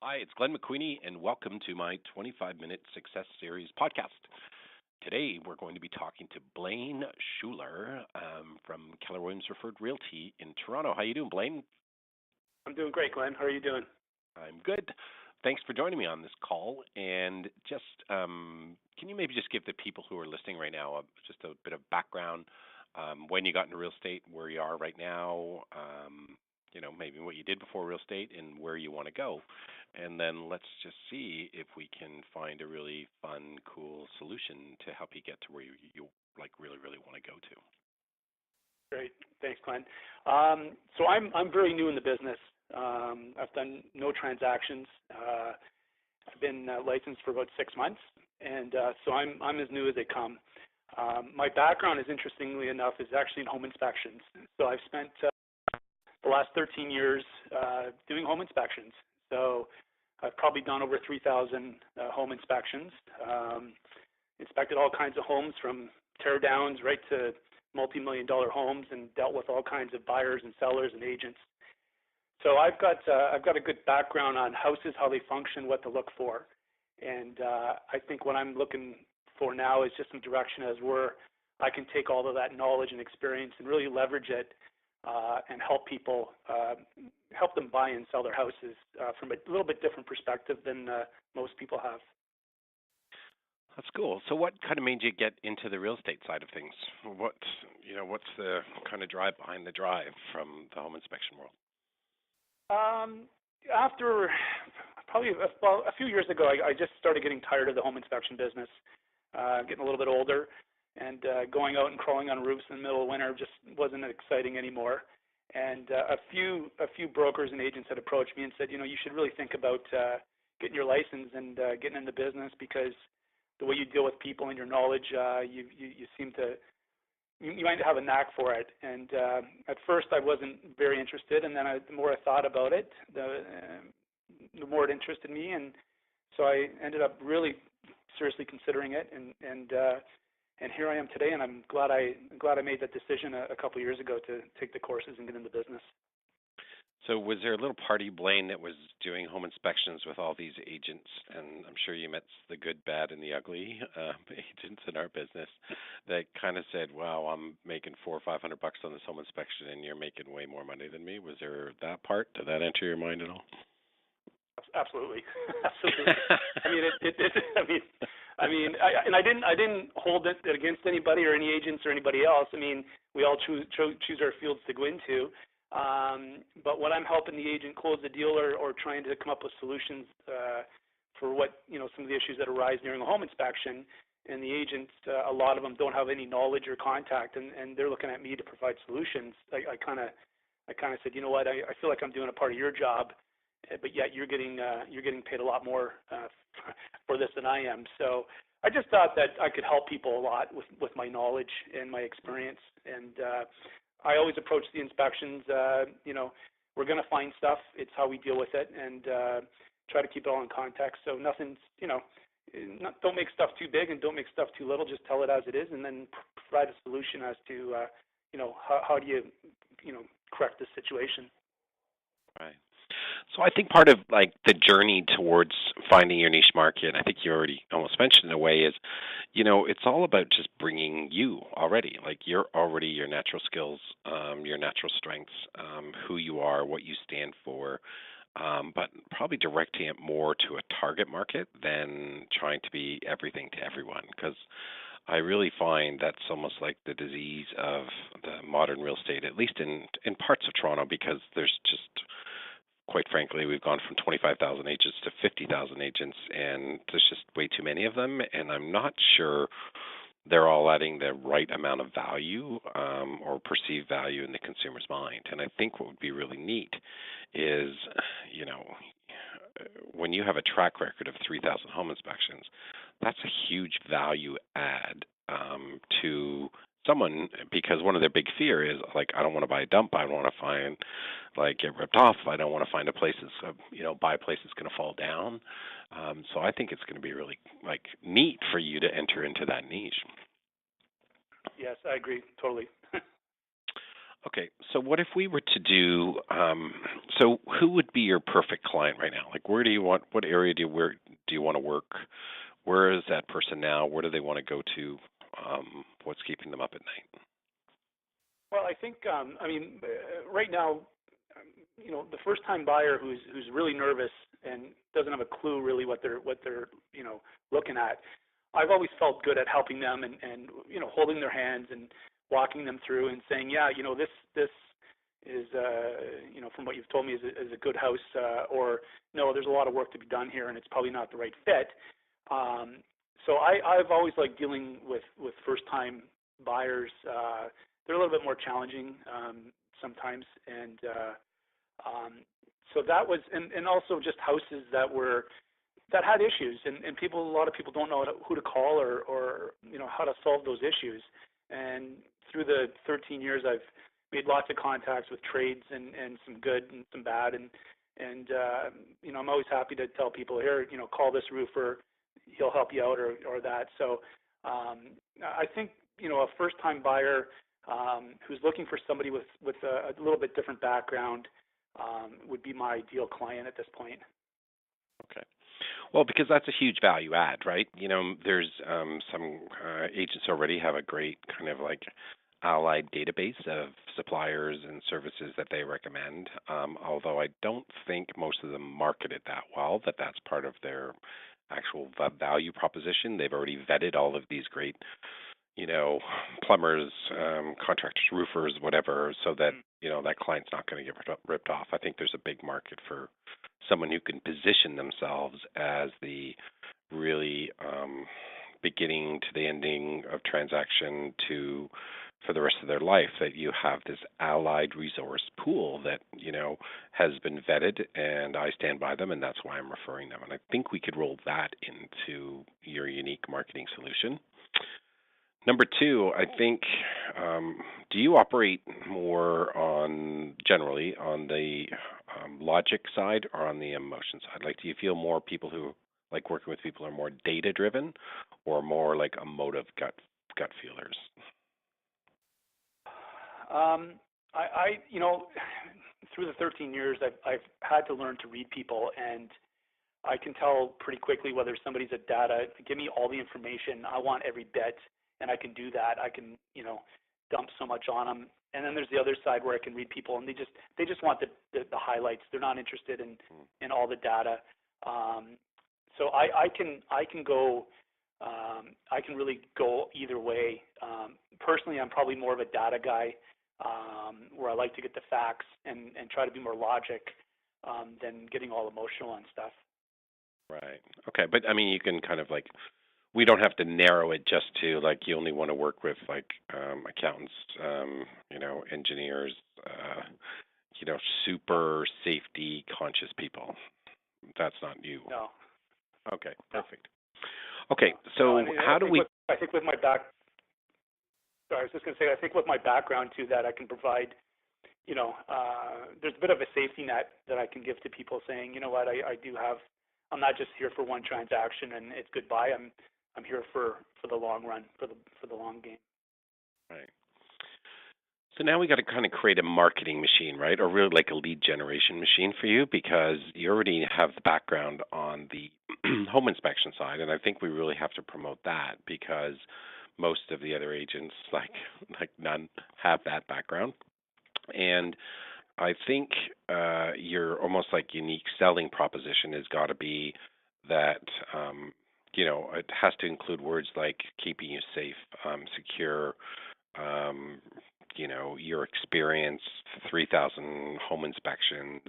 Hi, it's Glenn McQueenie, and welcome to my 25-minute Success Series podcast. Today, we're going to be talking to Blaine Shular from Keller Williams Referred Realty in Toronto. How you doing, Blaine? I'm doing great, Glenn. How are you doing? I'm good. Thanks for joining me on this call. And just can you maybe just give the people who are listening right now just a bit of background, when you got into real estate, where you are right now, maybe what you did before real estate and where you want to go. And then let's just see if we can find a really fun, cool solution to help you get to where you really, really want to go to. Great. Thanks, Glenn. So I'm very new in the business. I've done no transactions. I've been licensed for about 6 months, and so I'm as new as they come. My background is, interestingly enough, is actually in home inspections. So I've spent the last 13 years doing home inspections. So I've probably done over 3,000 home inspections, inspected all kinds of homes from tear downs right to multi-million-dollar homes, and dealt with all kinds of buyers and sellers and agents. So I've got a good background on houses, how they function, what to look for, and I think what I'm looking for now is just some direction as where I can take all of that knowledge and experience and really leverage it and help people, help them buy and sell their houses from a little bit different perspective than most people have. That's cool. So what kind of made you get into the real estate side of things? What's the kind of drive behind the drive from the home inspection world? After probably a few years ago, I just started getting tired of the home inspection business, getting a little bit older, and going out and crawling on roofs in the middle of winter just wasn't exciting anymore. And a few brokers and agents had approached me and said, you should really think about getting your license and getting in the business, because the way you deal with people and your knowledge, you seem to, you might have a knack for it. And at first I wasn't very interested, and then the more I thought about it, the more it interested me, and so I ended up really seriously considering it, and here I am today, and I'm glad I made that decision a couple of years ago to take the courses and get into business. So was there a little party, Blaine, that was doing home inspections with all these agents? And I'm sure you met the good, bad, and the ugly agents in our business that kind of said, "Wow, I'm making $400 or $500 on this home inspection, and you're making way more money than me." Was there that part? Did that enter your mind at all? Absolutely, absolutely. I didn't hold it against anybody or any agents or anybody else. I mean, we all choose our fields to go into. But when I'm helping the agent close the deal or trying to come up with solutions for what some of the issues that arise during a home inspection, and the agents, a lot of them don't have any knowledge or contact, and they're looking at me to provide solutions. I kind of said, you know what, I feel like I'm doing a part of your job, but yet you're getting paid a lot more for this than I am. So I just thought that I could help people a lot with my knowledge and my experience, and I always approach the inspections, we're going to find stuff. It's how we deal with it, and try to keep it all in context. So nothing's, don't make stuff too big and don't make stuff too little. Just tell it as it is, and then provide a solution as to, how do you, correct this situation. Right. So I think part of the journey towards finding your niche market, I think you already almost mentioned in a way, is, it's all about just bringing you already. You're already your natural skills, your natural strengths, who you are, what you stand for, but probably directing it more to a target market than trying to be everything to everyone. Because I really find that's almost like the disease of the modern real estate, at least in parts of Toronto, because there's just, quite frankly, we've gone from 25,000 agents to 50,000 agents, and there's just way too many of them, and I'm not sure they're all adding the right amount of value or perceived value in the consumer's mind. And I think what would be really neat is, when you have a track record of 3,000 home inspections, that's a huge value add to someone, because one of their big fear is I don't want to buy a dump. I don't want to get ripped off. I don't want to find a place that's buy a place that's going to fall down. So I think it's going to be really neat for you to enter into that niche. Yes, I agree totally. Okay, so what if we were to do? So who would be your perfect client right now? Like, where do you want? What area do you want to work? Where is that person now? Where do they want to go to? What's keeping them up at night? Well, I think right now, the first-time buyer who's really nervous and doesn't have a clue really what they're looking at. I've always felt good at helping them and holding their hands and walking them through and saying, yeah, this is from what you've told me is a good house, or no, there's a lot of work to be done here and it's probably not the right fit. So I've always liked dealing with first-time buyers. They're a little bit more challenging sometimes, and so that was, and also just houses that had issues, and a lot of people don't know who to call or how to solve those issues. And through the 13 years, I've made lots of contacts with trades and some good and some bad, and I'm always happy to tell people here, call this roofer, he'll help you out or that. So I think a first-time buyer who's looking for somebody with a little bit different background would be my ideal client at this point. Okay. Well, because that's a huge value add, right? There's some agents already have a great kind of like allied database of suppliers and services that they recommend. Although I don't think most of them market it that well, that's part of their actual value proposition. They've already vetted all of these great, plumbers, contractors, roofers, whatever, so that that client's not going to get ripped off. I think there's a big market for someone who can position themselves as the really beginning to the ending of transaction for the rest of their life, that you have this allied resource pool that has been vetted, and I stand by them, and that's why I'm referring them. And I think we could roll that into your unique marketing solution. Number two, I think, do you operate more generally on the logic side or on the emotion side? Like, do you feel more people who like working with people are more data driven, or more like emotive gut feelers? I through the 13 years, I've had to learn to read people, and I can tell pretty quickly whether somebody's a data. Give me all the information. I want every bit, and I can do that. I can dump so much on them. And then there's the other side where I can read people, and they just want the highlights. They're not interested in all the data. So I can go. I can really go either way. Personally, I'm probably more of a data guy, where I like to get the facts and try to be more logic than getting all emotional and stuff. Right. Okay. But I mean, you can kind of like, we don't have to narrow it just to like you only want to work with like accountants, engineers, super safety conscious people. That's not you. No. Okay. Perfect. Okay. So how do we? I think with my back. Sorry, I was just going to say, I think with my background too, that I can provide, there's a bit of a safety net that I can give to people, saying, you know what, I'm not just here for one transaction and it's goodbye. I'm here for the long run, for the long game. Right. So now we got to kind of create a marketing machine, right? Or really like a lead generation machine for you, because you already have the background on the home inspection side, and I think we really have to promote that, because most of the other agents, like none, have that background. And I think your almost like unique selling proposition has got to be that it has to include words like keeping you safe, secure, your experience, 3,000 home inspections,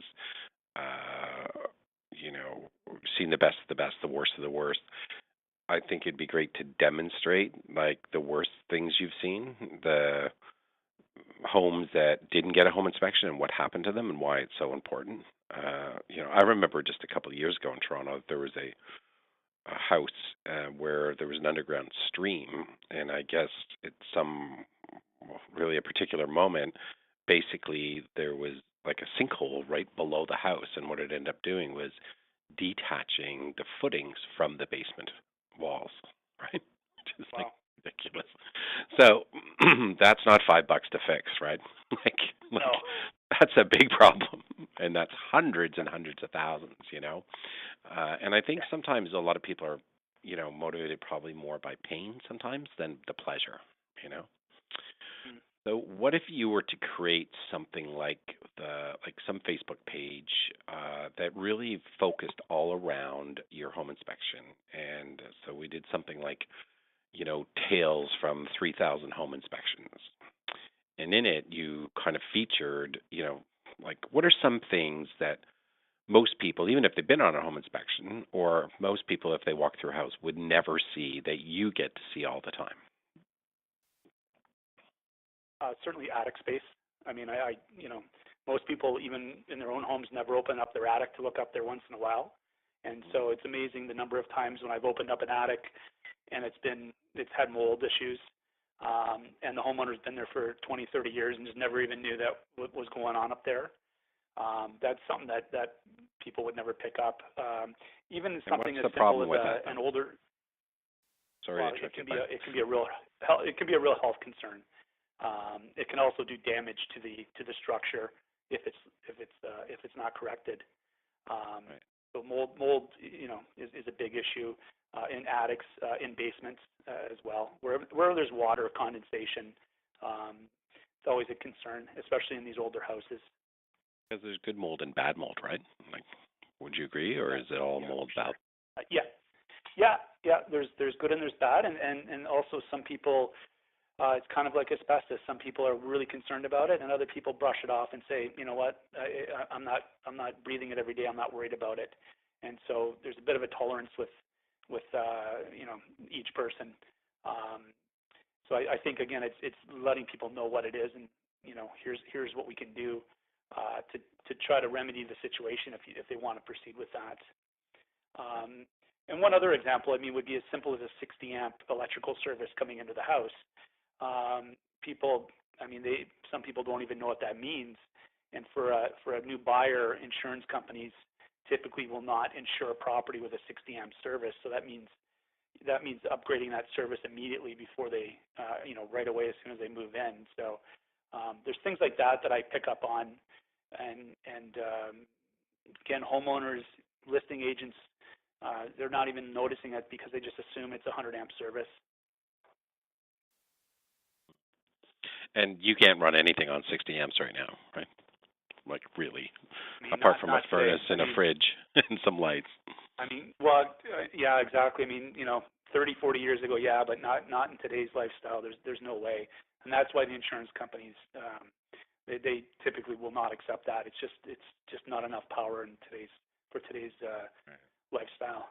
seen the best of the best, the worst of the worst. I think it'd be great to demonstrate like the worst things you've seen, the homes that didn't get a home inspection and what happened to them and why it's so important. I remember just a couple of years ago in Toronto, there was a house where there was an underground stream, and I guess at really a particular moment, basically there was like a sinkhole right below the house, and what it ended up doing was detaching the footings from the basement walls, right? Which is like ridiculous. So that's not $5 to fix, right? like, like No. that's a big problem, and that's hundreds and hundreds of thousands, And I think Yeah. sometimes a lot of people are, motivated probably more by pain sometimes than the pleasure. Mm. So what if you were to create something like some Facebook page that really focused all around your home inspection, and so we did something like tales from 3,000 home inspections, and in it you kind of featured like what are some things that most people, even if they've been on a home inspection, or most people if they walk through a house would never see that you get to see all the time. Certainly attic space. I mean, most people, even in their own homes, never open up their attic to look up there once in a while. And so it's amazing the number of times when I've opened up an attic and it's had mold issues, and the homeowner's been there for 20, 30 years and just never even knew that what was going on up there. That's something that people would never pick up. Even And something what's as the simple problem as with that, an though? older. Sorry to Well, interrupt you, but it can be a real health concern. It can also do damage to the structure if it's not corrected. right. So mold is a big issue in attics, in basements as well. Where there's water or condensation, it's always a concern, especially in these older houses. Because there's good mold and bad mold, right? Like, would you agree, or is it all Yeah, mold for bad? sure. Yeah. There's good and there's bad, and also some people. It's kind of like asbestos. Some people are really concerned about it, and other people brush it off and say, you know what, I'm not breathing it every day. I'm not worried about it. And so there's a bit of a tolerance with each person. So I think again, it's letting people know what it is, and here's what we can do to try to remedy the situation if they want to proceed with that. And one other example, I mean, would be as simple as a 60 amp electrical service coming into the house. People, I mean, some people don't even know what that means. And for a new buyer, insurance companies typically will not insure a property with a 60 amp service. So that means upgrading that service immediately before they, right away as soon as they move in. So there's things like that I pick up on, and again, homeowners, listing agents, they're not even noticing it because they just assume it's a 100 amp service. And you can't run anything on 60 amps right now, right? Like really, I mean, apart from a not furnace today. and a fridge and some lights. I mean, well, yeah, exactly. I mean, 30, 40 years ago, yeah, but not in today's lifestyle. There's no way, and that's why the insurance companies they typically will not accept that. It's just not enough power in today's lifestyle.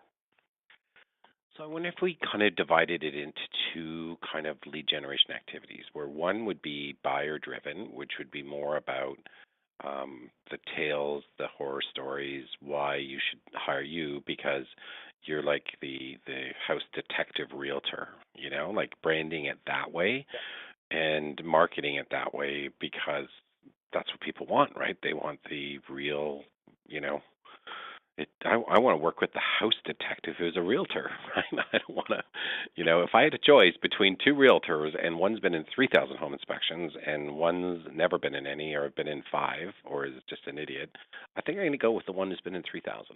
So I wonder if we kind of divided it into two kind of lead generation activities, where one would be buyer driven, which would be more about the tales, the horror stories, why you should hire you because you're like the house detective realtor, like branding it that way and marketing it that way because that's what people want, right? They want the real, I want to work with the house detective who's a realtor, right? I don't want to, if I had a choice between two realtors and one's been in 3,000 home inspections and one's never been in any or been in 5 or is just an idiot, I think I'm going to go with the one who's been in 3,000,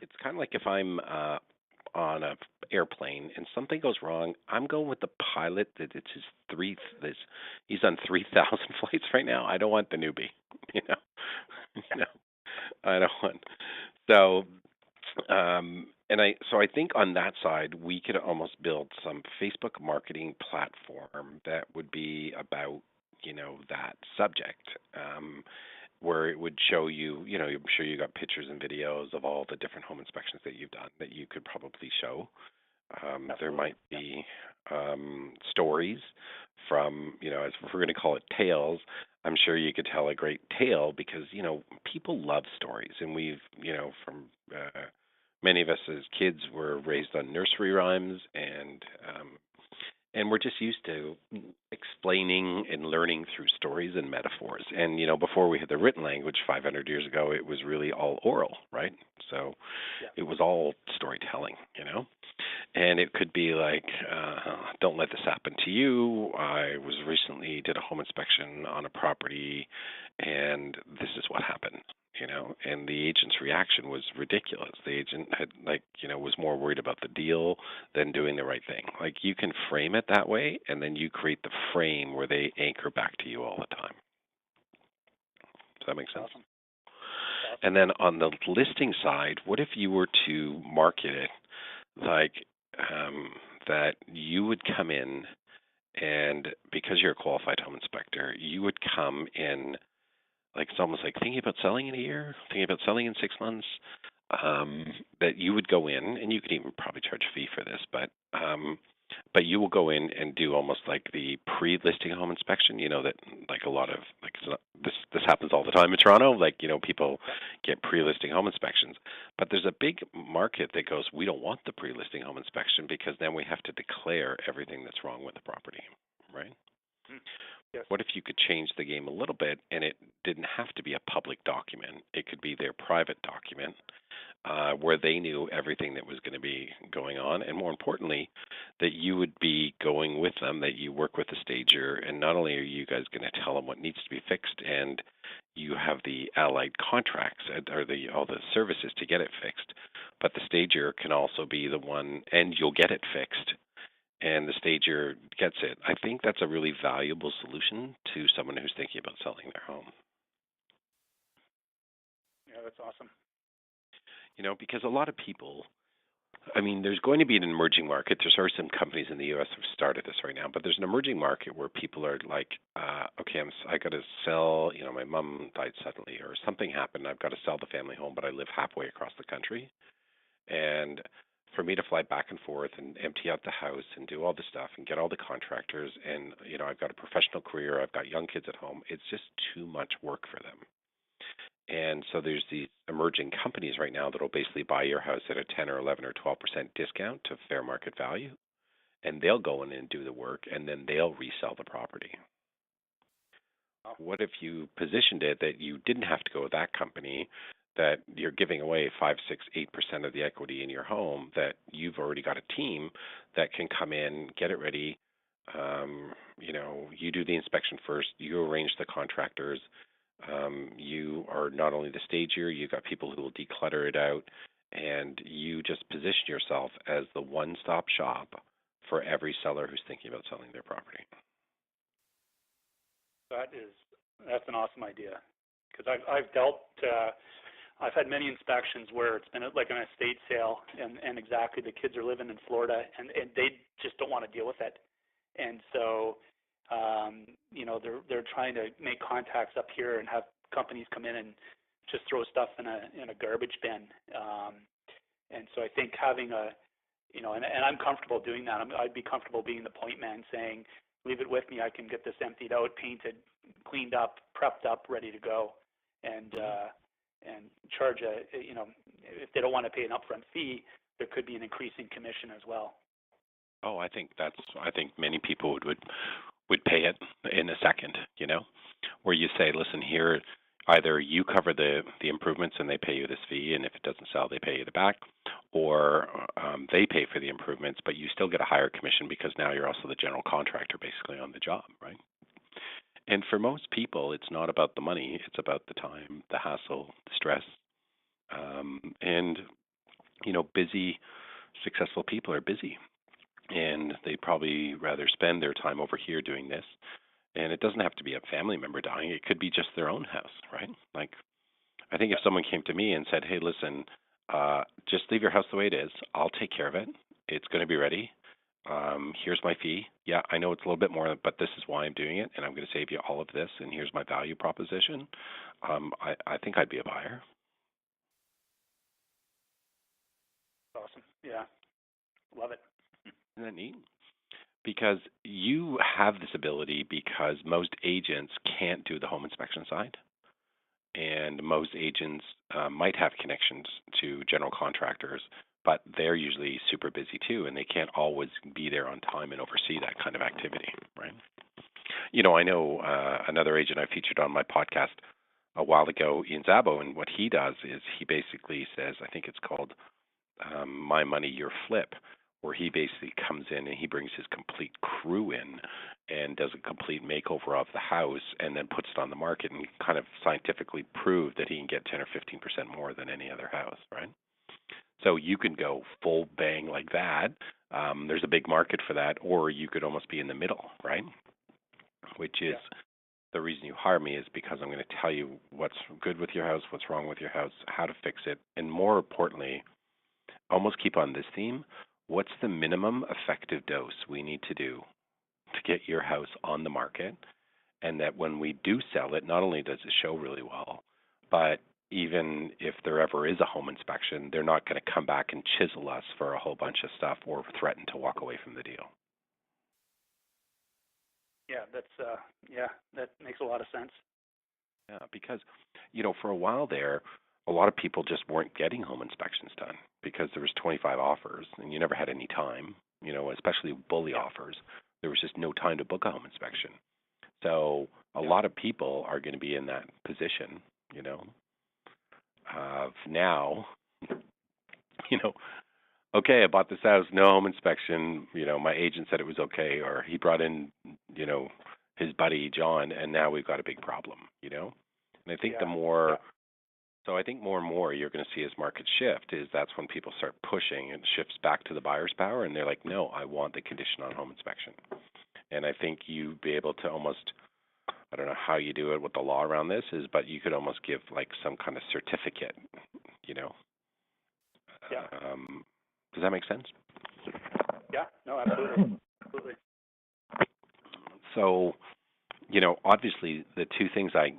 It's kind of like if I'm on a airplane and something goes wrong, I'm going with the pilot that it's he's on 3,000 flights right now. I don't want the newbie, no. I don't want. So, I think on that side we could almost build some Facebook marketing platform that would be about that subject, where it would show you, I'm sure you got pictures and videos of all the different home inspections that you've done that you could probably show. There might be stories from, as if we're going to call it tales, I'm sure you could tell a great tale because, people love stories. And we've, from many of us as kids were raised on nursery rhymes and we're just used to explaining and learning through stories and metaphors. And, before we had the written language 500 years ago, it was really all oral, right? So it was all storytelling, And it could be like, don't let this happen to you. I was recently did a home inspection on a property, and this is what happened. And the agent's reaction was ridiculous. The agent had was more worried about the deal than doing the right thing. Like, you can frame it that way, and then you create the frame where they anchor back to you all the time. Does that make sense? Awesome. And then on the listing side, what if you were to market it like that you would come in, and because you're a qualified home inspector, you would come in like, it's almost like thinking about selling in a year, thinking about selling in 6 months, that you would go in, and you could even probably charge a fee for this, but you will go in and do almost like the pre-listing home inspection. That like a lot of like it's not, this happens all the time in Toronto. Like, people get pre-listing home inspections, but there's a big market that goes, we don't want the pre-listing home inspection because then we have to declare everything that's wrong with the property, right? Yes. What if you could change the game a little bit, and it didn't have to be a public document? It could be their private document where they knew everything that was going to be going on, and more importantly, that you would be going with them, that you work with the stager, and not only are you guys going to tell them what needs to be fixed, and you have the allied contracts or all the services to get it fixed, but the stager can also be the one, and you'll get it fixed, and the stager gets it. I think that's a really valuable solution to someone who's thinking about selling their home. Yeah, that's awesome. Because a lot of people, there's going to be an emerging market. There's already some companies in the U.S. who have started this right now, but there's an emerging market where people are like, okay, I got to sell, my mom died suddenly or something happened. I've got to sell the family home, but I live halfway across the country. And for me to fly back and forth and empty out the house and do all this stuff and get all the contractors and, I've got a professional career, I've got young kids at home, it's just too much work for them. And so there's these emerging companies right now that will basically buy your house at a 10 or 11 or 12% discount to fair market value, and they'll go in and do the work, and then they'll resell the property. What if you positioned it that you didn't have to go with that company, that you're giving away 5, 6, 8% of the equity in your home, that you've already got a team that can come in, get it ready, you do the inspection first, you arrange the contractors, you are not only the stager, you've got people who will declutter it out, and you just position yourself as the one-stop shop for every seller who's thinking about selling their property. That's an awesome idea, because I've had many inspections where it's been like an estate sale, and exactly the kids are living in Florida, and they just don't want to deal with it, and so they're trying to make contacts up here and have companies come in and just throw stuff in a garbage bin, and so I think having and I'm comfortable doing that. I'd be comfortable being the point man, saying, leave it with me. I can get this emptied out, painted, cleaned up, prepped up, ready to go, and charge if they don't want to pay an upfront fee, there could be an increasing commission as well. Oh, I think many people would pay it in a second, where you say, listen, here, either you cover the improvements and they pay you this fee, and if it doesn't sell, they pay you the back, or they pay for the improvements, but you still get a higher commission because now you're also the general contractor basically on the job, right? And for most people, it's not about the money, it's about the time, the hassle, the stress, and busy, successful people are busy, and they'd probably rather spend their time over here doing this. And it doesn't have to be a family member dying. It could be just their own house, right? Like, I think if someone came to me and said, hey, listen, just leave your house the way it is. I'll take care of it. It's going to be ready. Here's my fee. Yeah, I know it's a little bit more, but this is why I'm doing it, and I'm going to save you all of this, and here's my value proposition. I think I'd be a buyer. Awesome. Yeah. Love it. Isn't that neat? Because you have this ability because most agents can't do the home inspection side, and most agents might have connections to general contractors, but they're usually super busy too, and they can't always be there on time and oversee that kind of activity, right? I know another agent I featured on my podcast a while ago, Ian Zabo, and what he does is he basically says, I think it's called My Money, Your Flip, where he basically comes in and he brings his complete crew in and does a complete makeover of the house and then puts it on the market and kind of scientifically prove that he can get 10 or 15% more than any other house, right? So you can go full bang like that. There's a big market for that, or you could almost be in the middle, right? Which is the reason you hire me, is because I'm going to tell you what's good with your house, what's wrong with your house, how to fix it, and more importantly, almost keep on this theme. What's the minimum effective dose we need to do to get your house on the market? And that when we do sell it, not only does it show really well, but even if there ever is a home inspection, they're not going to come back and chisel us for a whole bunch of stuff or threaten to walk away from the deal. Yeah, that makes a lot of sense. Yeah, because, for a while there, a lot of people just weren't getting home inspections done because there was 25 offers and you never had any time, especially bully offers. There was just no time to book a home inspection. So a lot of people are going to be in that position, of now, okay, I bought this house, no home inspection, my agent said it was okay, or he brought in, his buddy John, and now we've got a big problem, And I think so I think more and more you're going to see as markets shift, is that's when people start pushing and shifts back to the buyer's power, and they're like, no, I want the condition on home inspection. And I think you'd be able to almost, I don't know how you do it, what the law around this is, but you could almost give like some kind of certificate, Does that make sense? Yeah, no, absolutely. Absolutely. So, obviously the two things I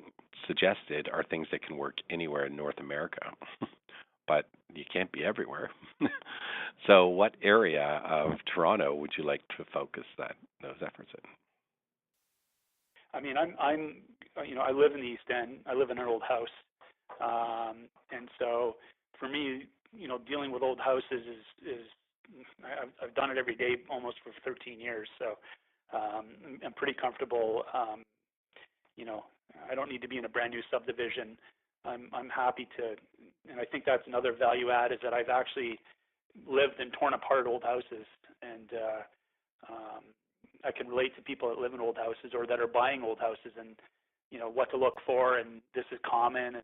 suggested are things that can work anywhere in North America, but you can't be everywhere. So what area of Toronto would you like to focus those efforts in? I mean, I live in the East End. I live in an old house, and so for me, dealing with old houses is I've done it every day almost for 13 years. So I'm pretty comfortable. I don't need to be in a brand new subdivision. I'm happy to, and I think that's another value add, is that I've actually lived and torn apart old houses, and I can relate to people that live in old houses or that are buying old houses, and what to look for, and this is common, and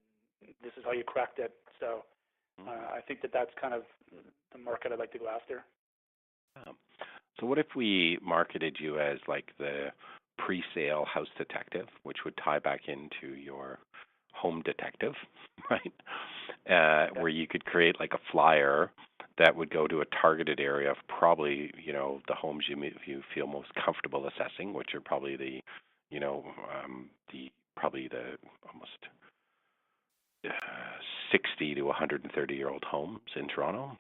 this is how you correct it. So I think that's kind of the market I'd like to go after. So what if we marketed you as like the pre-sale house detective, which would tie back into your home detective, right? Where you could create like a flyer that would go to a targeted area of probably, the homes you feel most comfortable assessing, which are probably the almost 60 to 130-year-old homes in Toronto,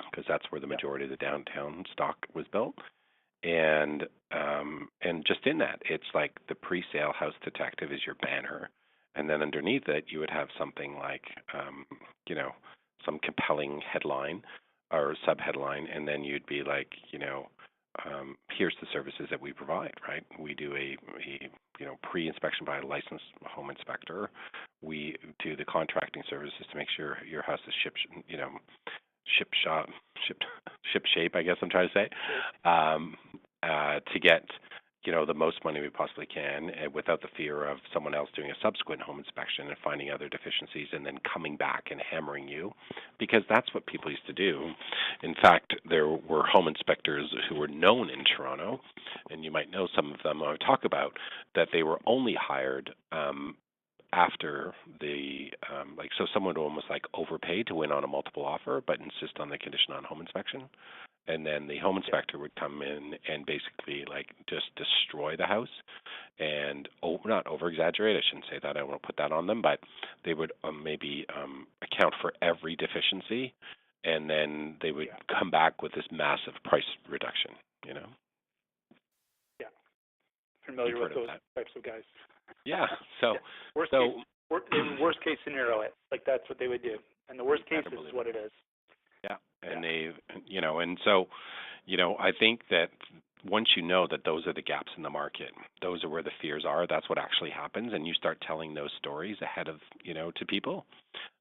because that's where the majority of the downtown stock was built. And just in that, it's like the pre-sale house detective is your banner, and then underneath it you would have something like some compelling headline or subheadline, and then you'd be like, here's the services that we provide, right? We do a pre-inspection by a licensed home inspector. We do the contracting services to make sure your house is ship shape, I guess I'm trying to say, to get the most money we possibly can, without the fear of someone else doing a subsequent home inspection and finding other deficiencies and then coming back and hammering you, because that's what people used to do. In fact, there were home inspectors who were known in Toronto, and you might know some of them I talk about, that they were only hired after the so someone would almost like overpay to win on a multiple offer but insist on the condition on home inspection, and then the home inspector would come in and basically like just destroy the house, and not over exaggerate, I shouldn't say that, I won't put that on them, but they would maybe account for every deficiency, and then they would come back with this massive price reduction. Yeah, familiar with those types of guys. Yeah. So worst case scenario, like that's what they would do, and the worst case is what it is. Yeah, and they, and so, I think that once you know that those are the gaps in the market, those are where the fears are, that's what actually happens, and you start telling those stories ahead of, to people,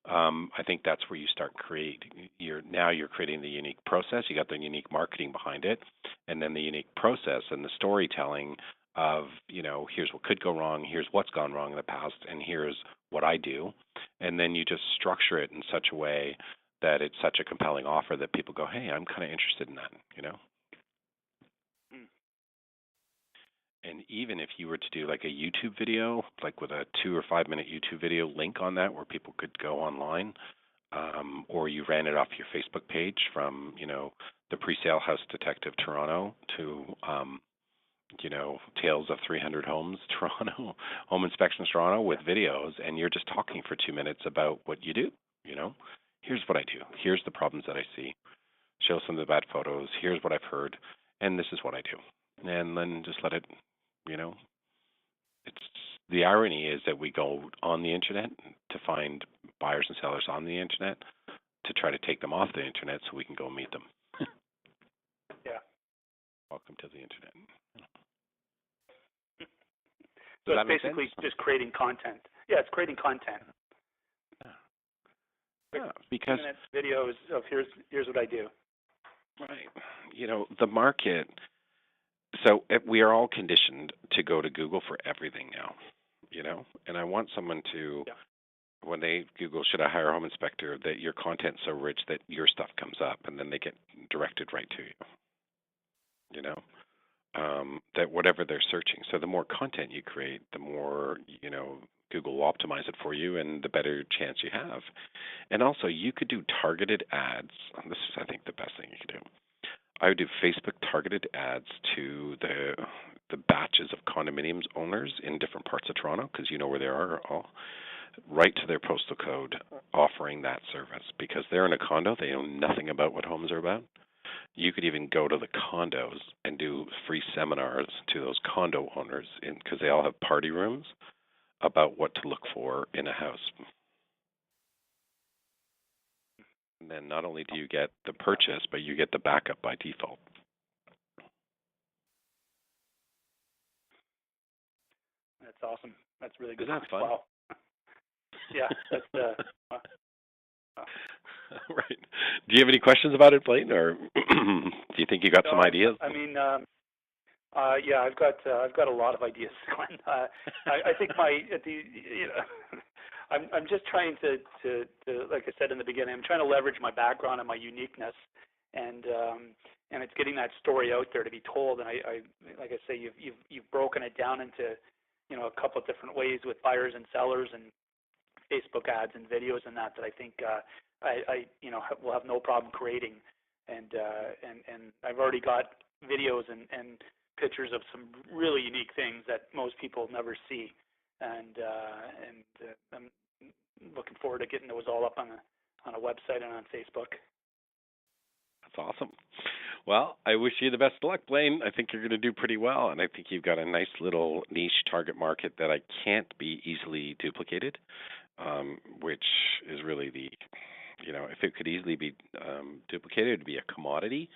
I think that's where you start creating. You're creating the unique process. You got the unique marketing behind it, and then the unique process and the storytelling of, here's what could go wrong, here's what's gone wrong in the past, and here's what I do, and then you just structure it in such a way that it's such a compelling offer that people go, hey, I'm kind of interested in that. Mm. And even if you were to do like a YouTube video, like with a 2 or 5 minute YouTube video link on that where people could go online, or you ran it off your Facebook page from, the Presale House Detective Toronto to, Tales of 300 Homes Toronto, Home Inspections Toronto with videos, and you're just talking for 2 minutes about what you do. Here's what I do. Here's the problems that I see. Show some of the bad photos. Here's what I've heard, and this is what I do. And then just let it, it's the irony is that we go on the internet to find buyers and sellers on the internet to try to take them off the internet so we can go meet them. Yeah. Welcome to the internet. So it's basically just creating content. Yeah, it's creating content. Yeah, because videos of here's what I do. Right. The market. So we are all conditioned to go to Google for everything now. And I want someone to, when they Google, should I hire a home inspector, that your content's so rich that your stuff comes up, and then they get directed right to you. That whatever they're searching. So the more content you create, the more, Google will optimize it for you, and the better chance you have. And also, you could do targeted ads. This is, I think, the best thing you could do. I would do Facebook targeted ads to the batches of condominiums owners in different parts of Toronto, because you know where they are all, right to their postal code, offering that service. Because they're in a condo, they know nothing about what homes are about. You could even go to the condos and do free seminars to those condo owners, because they all have party rooms, about what to look for in a house. And then not only do you get the purchase, but you get the backup by default. That's awesome. That's really good. Isn't that fun? Wow. Yeah, that's right. Do you have any questions about it, Blaine, or do you think you got some ideas? I mean, yeah, I've got a lot of ideas, Glenn. I think I'm just trying to, like I said in the beginning, I'm trying to leverage my background and my uniqueness, and it's getting that story out there to be told. And I like I say, you've broken it down into, a couple of different ways with buyers and sellers and Facebook ads and videos and that I think I will have no problem creating, and I've already got videos and pictures of some really unique things that most people never see, and I'm looking forward to getting those all up on a website and on Facebook. That's awesome. Well, I wish you the best of luck, Blaine. I think you're going to do pretty well, and I think you've got a nice little niche target market that I can't be easily duplicated, which is really if it could easily be duplicated, it would be a commodity.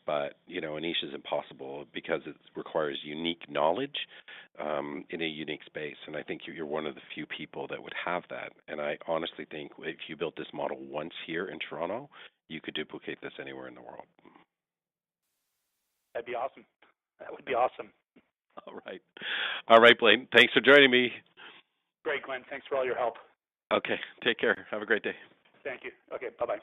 But, a niche is impossible because it requires unique knowledge in a unique space. And I think you're one of the few people that would have that. And I honestly think if you built this model once here in Toronto, you could duplicate this anywhere in the world. That'd be awesome. That would be awesome. All right, Blaine. Thanks for joining me. Great, Glenn. Thanks for all your help. Okay. Take care. Have a great day. Thank you. Okay. Bye-bye.